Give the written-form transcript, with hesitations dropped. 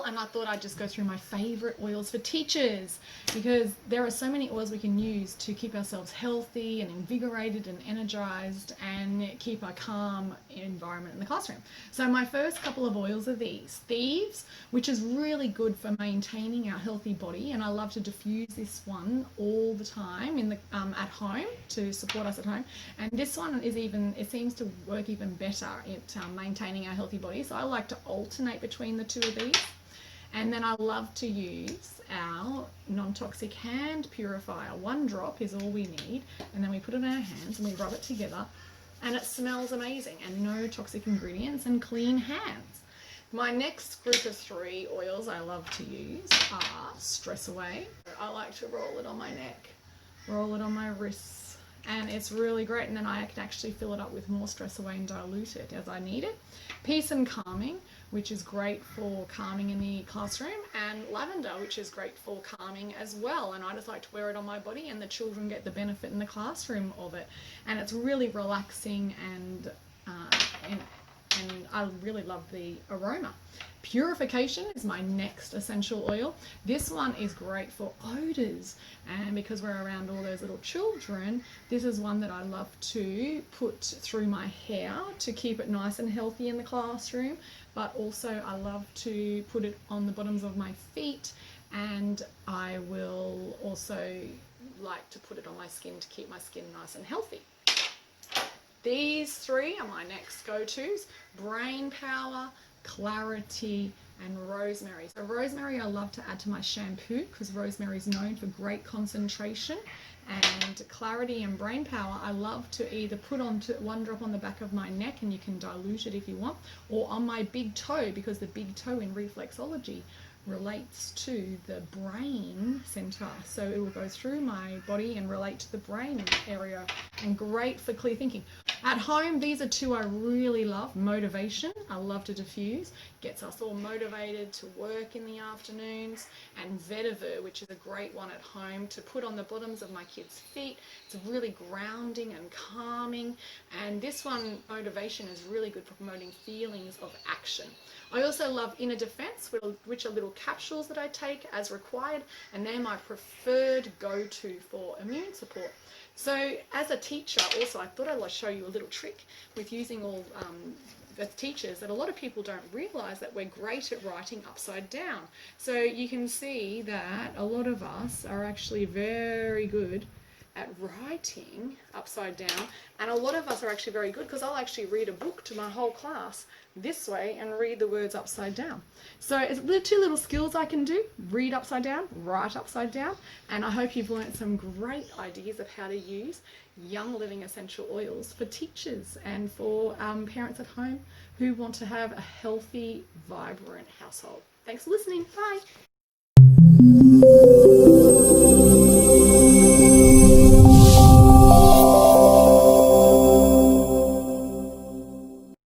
and I thought I'd just go through my favourite oils for teachers, because there are so many oils we can use to keep ourselves healthy and invigorated and energised and keep a calm environment in the classroom. So my first couple of oils are these. Thieves, which is really good for maintaining our healthy body, and I love to diffuse this one all the time in the at home to support us at home. And this one is it seems to work even better at maintaining our healthy body. So I like to alternate between the two of these. And then I love to use our non-toxic hand purifier. 1 drop is all we need, and then we put it in our hands and we rub it together, and it smells amazing, and no toxic ingredients and clean hands. My next group of 3 oils I love to use are Stress Away. I like to roll it on my neck, roll it on my wrists, and it's really great. And then I can actually fill it up with more Stress Away and dilute it as I need it. Peace and Calming, which is great for calming in the classroom, and Lavender, which is great for calming as well. And I just like to wear it on my body, and the children get the benefit in the classroom of it. And it's really relaxing, and I really love the aroma. Purification is my next essential oil. This one is great for odors, and because we're around all those little children, this is one that I love to put through my hair to keep it nice and healthy in the classroom. But also I love to put it on the bottoms of my feet, and I will also like to put it on my skin to keep my skin nice and healthy. These 3 are my next go-tos: Brain Power, Clarity, and Rosemary. So rosemary I love to add to my shampoo, because rosemary is known for great concentration. And Clarity and Brain Power I love to either put onto 1 drop on the back of my neck, and you can dilute it if you want, or on my big toe, because the big toe in reflexology relates to the brain center, so it will go through my body and relate to the brain area, and great for clear thinking. At home, these are 2 I really love. Motivation, I love to diffuse, gets us all motivated to work in the afternoons. And Vetiver, which is a great one at home to put on the bottoms of my kids' feet. It's really grounding and calming. And this one, Motivation, is really good for promoting feelings of action. I also love Inner Defense, which are little capsules that I take as required, and they're my preferred go-to for immune support. So as a teacher also, I thought I'd show you a little trick with using all the teachers, that a lot of people don't realise that we're great at writing upside down. So you can see that a lot of us are actually very good at writing upside down, and a lot of us are actually very good, because I'll actually read a book to my whole class this way and read the words upside down. So it's the 2 little skills I can do: read upside down, write upside down. And I hope you've learnt some great ideas of how to use Young Living essential oils for teachers and for parents at home who want to have a healthy, vibrant household. Thanks for listening. Bye.